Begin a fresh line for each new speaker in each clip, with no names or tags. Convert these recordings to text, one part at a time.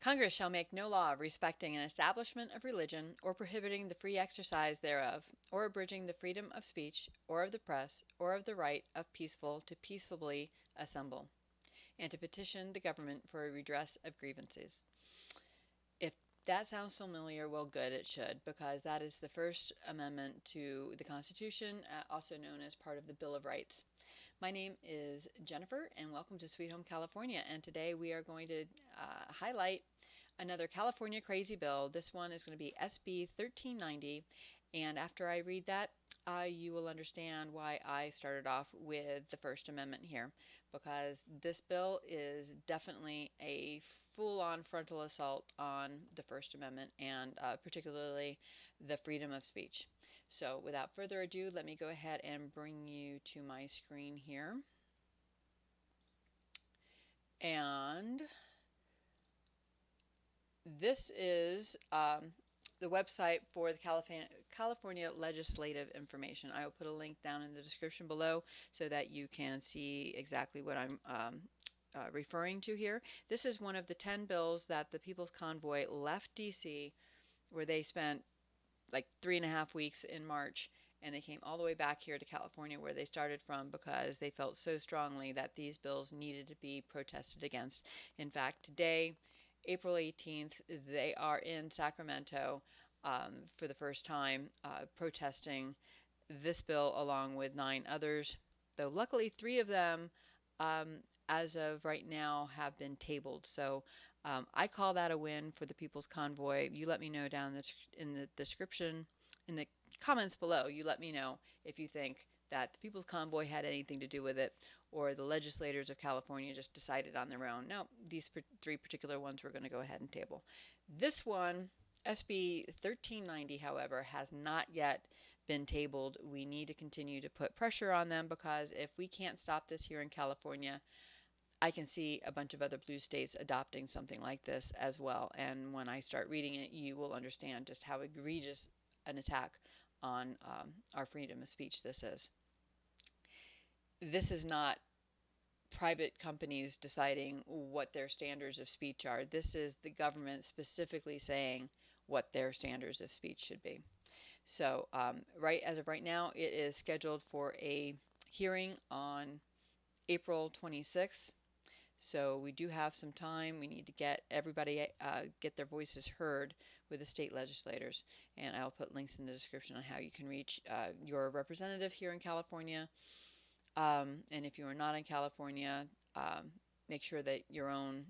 Congress shall make no law respecting an establishment of religion, or prohibiting the free exercise thereof, or abridging the freedom of speech, or of the press, or of the right of peaceful to peaceably assemble, and to petition the government for a redress of grievances. If that sounds familiar, well, good, it should, because that is the First Amendment to the Constitution, also known as part of the Bill of Rights. My name is Jennifer, and welcome to Sweet Home California. And today we are going to highlight another California crazy bill. This one is going to be SB 1390, and after I read that, you will understand why I started off with the First Amendment here, because this bill is definitely a full-on frontal assault on the First Amendment and particularly the freedom of speech. So without further ado, let me go ahead and bring you to my screen here. And this is the website for the California legislative information. I will put a link down in the description below so that you can see exactly what I'm referring to here. This is one of the 10 bills that the People's Convoy left DC, where they spent like 3.5 weeks in March, and they came all the way back here to California where they started from, because they felt so strongly that these bills needed to be protested against. In fact, today, April 18th, they are in Sacramento for the first time protesting this bill along with 9 others, though luckily 3 of them as of right now have been tabled. So I call that a win for the People's Convoy. You let me know down in the description, in the comments below, you let me know if you think that the People's Convoy had anything to do with it, or the legislators of California just decided on their own. No, these 3 particular ones we're going to go ahead and table. This one, SB 1390, however, has not yet been tabled. We need to continue to put pressure on them, because if we can't stop this here in California, I can see a bunch of other blue states adopting something like this as well. And when I start reading it, you will understand just how egregious an attack on our freedom of speech this is. This is not private companies deciding what their standards of speech are. This is the government specifically saying what their standards of speech should be. So as of right now, it is scheduled for a hearing on April 26th. So we do have some time. We need to get everybody, get their voices heard with the state legislators. And I'll put links in the description on how you can reach your representative here in California. And if you are not in California, make sure that your own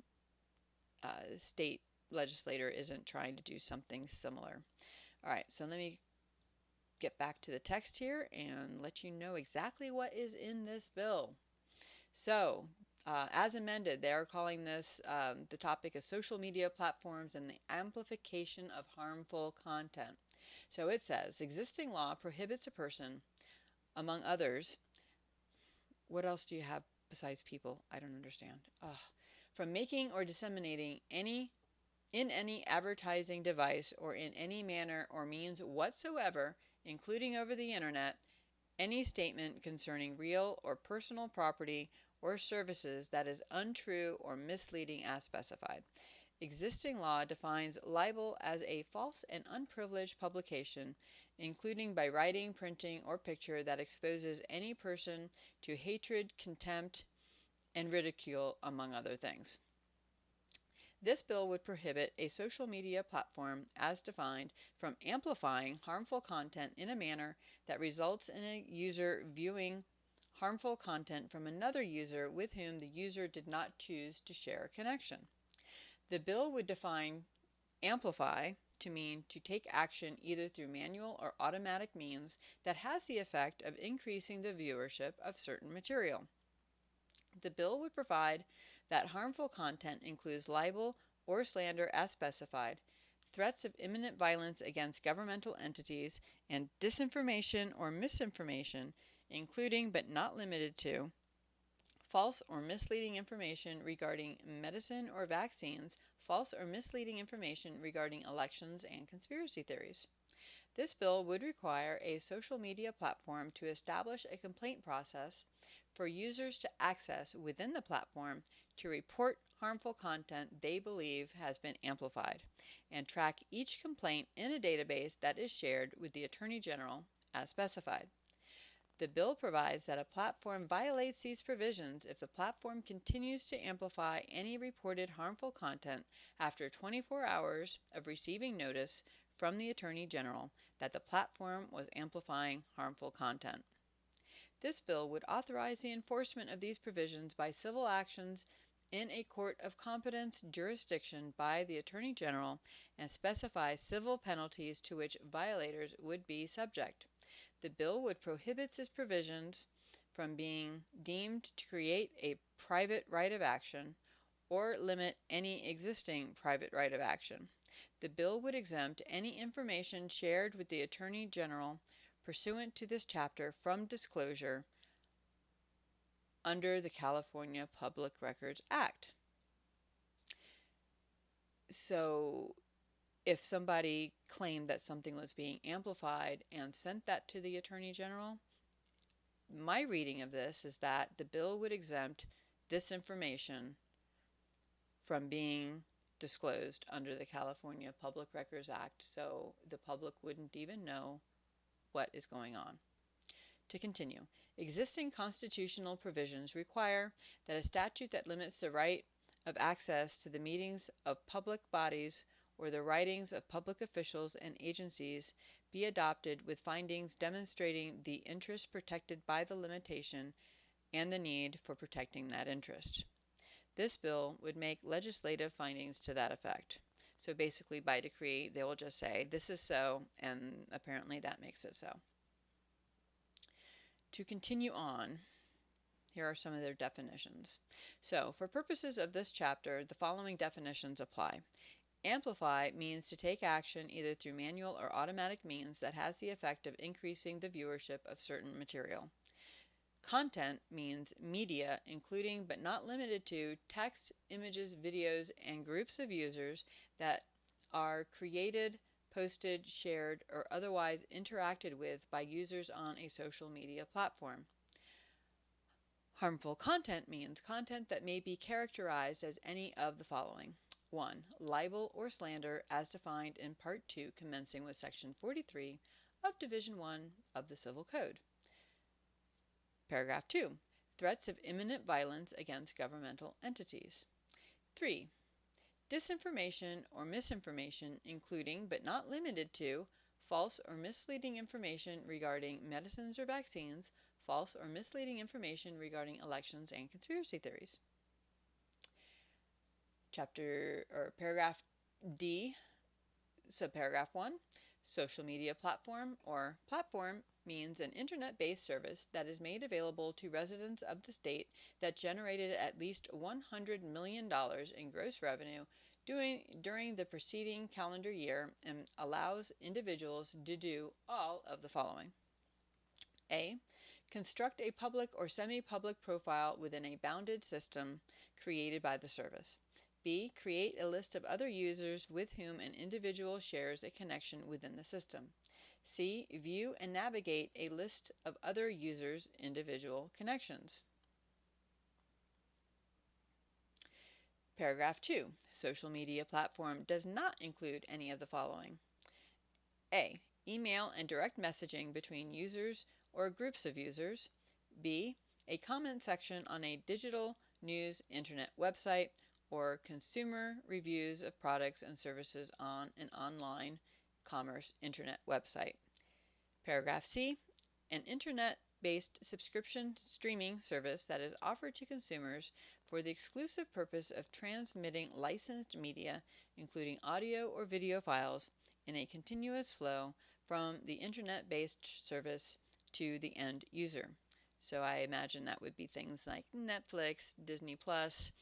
state legislator isn't trying to do something similar. All right, so let me get back to the text here and let you know exactly what is in this bill. So, as amended, they are calling this, the topic is social media platforms and the amplification of harmful content. So it says, existing law prohibits a person, among others, what else do you have besides people? I don't understand. From making or disseminating in any advertising device or in any manner or means whatsoever, including over the internet, any statement concerning real or personal property or services that is untrue or misleading as specified. Existing law defines libel as a false and unprivileged publication, including by writing, printing, or picture that exposes any person to hatred, contempt, and ridicule, among other things. This bill would prohibit a social media platform, as defined, from amplifying harmful content in a manner that results in a user viewing harmful content from another user with whom the user did not choose to share a connection. The bill would define amplify to mean to take action either through manual or automatic means that has the effect of increasing the viewership of certain material. The bill would provide that harmful content includes libel or slander as specified, threats of imminent violence against governmental entities, and disinformation or misinformation, including but not limited to false or misleading information regarding medicine or vaccines, false or misleading information regarding elections and conspiracy theories. This bill would require a social media platform to establish a complaint process for users to access within the platform to report harmful content they believe has been amplified and track each complaint in a database that is shared with the Attorney General as specified. The bill provides that a platform violates these provisions if the platform continues to amplify any reported harmful content after 24 hours of receiving notice from the Attorney General that the platform was amplifying harmful content. This bill would authorize the enforcement of these provisions by civil actions in a court of competence jurisdiction by the Attorney General and specify civil penalties to which violators would be subject. The bill would prohibit its provisions from being deemed to create a private right of action or limit any existing private right of action. The bill would exempt any information shared with the Attorney General pursuant to this chapter from disclosure under the California Public Records Act. So if somebody claimed that something was being amplified and sent that to the Attorney General, my reading of this is that the bill would exempt this information from being disclosed under the California Public Records Act, so the public wouldn't even know what is going on. To continue, existing constitutional provisions require that a statute that limits the right of access to the meetings of public bodies or the writings of public officials and agencies be adopted with findings demonstrating the interest protected by the limitation and the need for protecting that interest. This bill would make legislative findings to that effect. So basically, by decree, they will just say, this is so, and apparently that makes it so. To continue on, here are some of their definitions. So, for purposes of this chapter, the following definitions apply. Amplify means to take action either through manual or automatic means that has the effect of increasing the viewership of certain material. Content means media, including but not limited to text, images, videos, and groups of users that are created, posted, shared, or otherwise interacted with by users on a social media platform. Harmful content means content that may be characterized as any of the following. 1. Libel or slander as defined in Part 2 commencing with Section 43 of Division 1 of the Civil Code. Paragraph 2. Threats of imminent violence against governmental entities. 3. Disinformation or misinformation, including but not limited to false or misleading information regarding medicines or vaccines, false or misleading information regarding elections and conspiracy theories. Paragraph D, subparagraph 1. Social media platform or platform means an internet-based service that is made available to residents of the state that generated at least $100 million in gross revenue during the preceding calendar year and allows individuals to do all of the following. A. Construct a public or semi-public profile within a bounded system created by the service. B. Create a list of other users with whom an individual shares a connection within the system. C. View and navigate a list of other users' individual connections. Paragraph 2. Social media platform does not include any of the following. A. Email and direct messaging between users or groups of users. B. A comment section on a digital news internet website or consumer reviews of products and services on an online commerce internet website. Paragraph C. An internet-based subscription streaming service that is offered to consumers for the exclusive purpose of transmitting licensed media, including audio or video files, in a continuous flow from the internet-based service to the end user. So I imagine that would be things like Netflix, Disney Plus.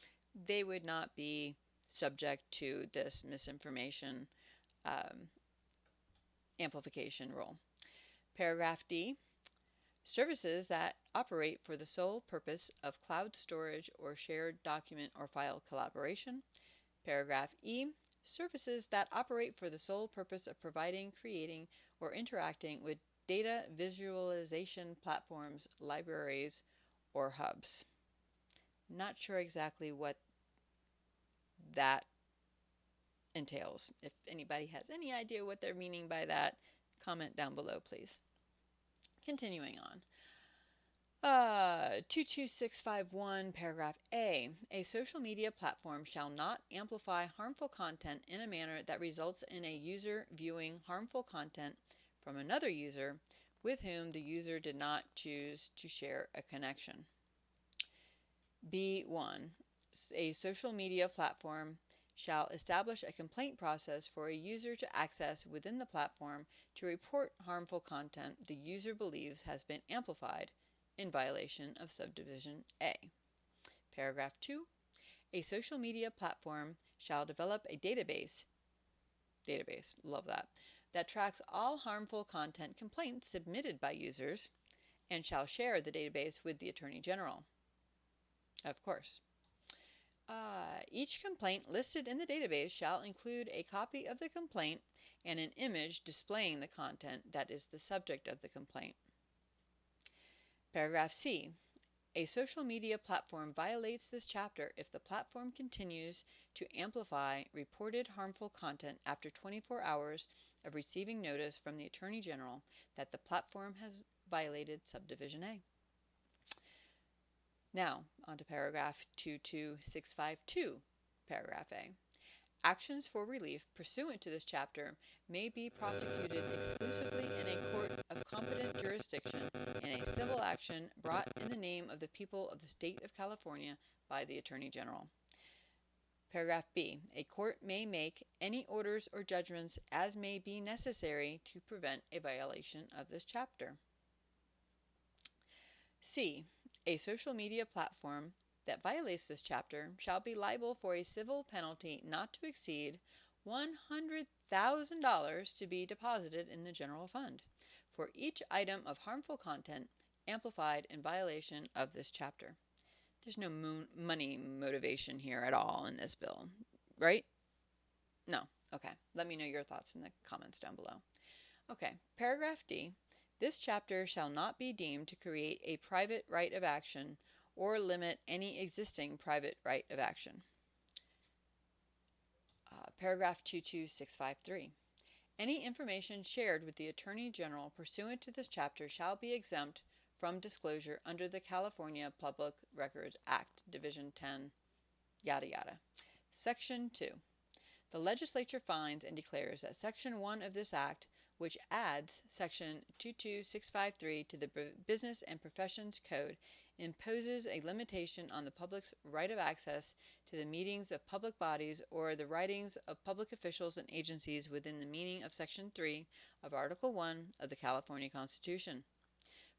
They would not be subject to this misinformation amplification rule. Paragraph D. Services that operate for the sole purpose of cloud storage or shared document or file collaboration. Paragraph E. Services that operate for the sole purpose of providing, creating, or interacting with data visualization platforms, libraries, or hubs. Not sure exactly what that entails. If anybody has any idea what they're meaning by that, comment down below, please. Continuing on. 22651, paragraph A. A social media platform shall not amplify harmful content in a manner that results in a user viewing harmful content from another user with whom the user did not choose to share a connection. B1. A social media platform shall establish a complaint process for a user to access within the platform to report harmful content the user believes has been amplified in violation of subdivision A. Paragraph 2. A social media platform shall develop a database, love that tracks all harmful content complaints submitted by users and shall share the database with the Attorney General. Of course. Each complaint listed in the database shall include a copy of the complaint and an image displaying the content that is the subject of the complaint. Paragraph C. A social media platform violates this chapter if the platform continues to amplify reported harmful content after 24 hours of receiving notice from the Attorney General that the platform has violated subdivision A. Now, on to paragraph 22652, paragraph A. Actions for relief pursuant to this chapter may be prosecuted exclusively in a court of competent jurisdiction in a civil action brought in the name of the people of the State of California by the Attorney General. Paragraph B. A court may make any orders or judgments as may be necessary to prevent a violation of this chapter. C. A social media platform that violates this chapter shall be liable for a civil penalty not to exceed $100,000 to be deposited in the general fund for each item of harmful content amplified in violation of this chapter. There's no money motivation here at all in this bill, right? No. Okay. Let me know your thoughts in the comments down below. Okay. Paragraph D. This chapter shall not be deemed to create a private right of action or limit any existing private right of action. Paragraph 22653. Any information shared with the Attorney General pursuant to this chapter shall be exempt from disclosure under the California Public Records Act, Division 10, yada yada. Section 2. The legislature finds and declares that Section 1 of this act, which adds Section 22653 to the Business and Professions Code, imposes a limitation on the public's right of access to the meetings of public bodies or the writings of public officials and agencies within the meaning of Section 3 of Article 1 of the California Constitution.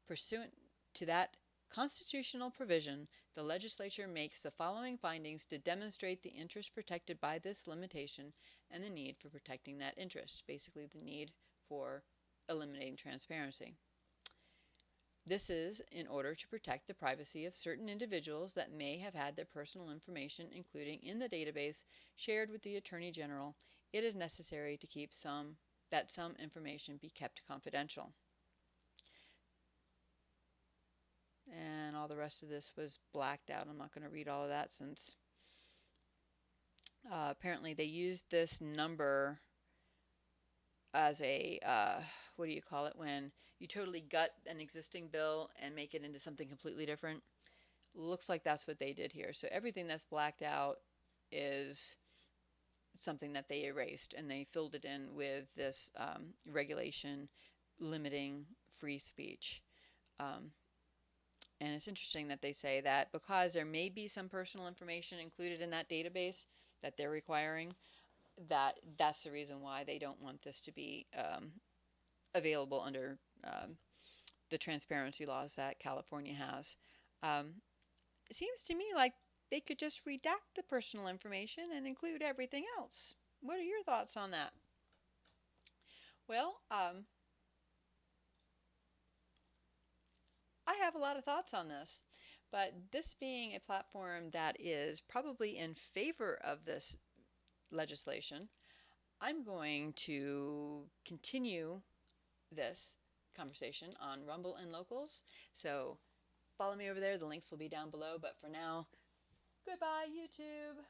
Pursuant to that constitutional provision, the legislature makes the following findings to demonstrate the interest protected by this limitation and the need for protecting that interest, basically the need for eliminating transparency. This is in order to protect the privacy of certain individuals that may have had their personal information including in the database shared with the Attorney General. It is necessary to keep some information be kept confidential. And all the rest of this was blacked out. I'm not going to read all of that since apparently they used this number as a, what do you call it, when you totally gut an existing bill and make it into something completely different. Looks like that's what they did here. So everything that's blacked out is something that they erased, and they filled it in with this regulation limiting free speech. And it's interesting that they say that because there may be some personal information included in that database that they're requiring, that's the reason why they don't want this to be available under the transparency laws that California has. It seems to me like they could just redact the personal information and include everything else. What are your thoughts on that? Well, I have a lot of thoughts on this, but this being a platform that is probably in favor of this legislation, I'm going to continue this conversation on Rumble and Locals. So follow me over there. The links will be down below. But for now, Goodbye, YouTube.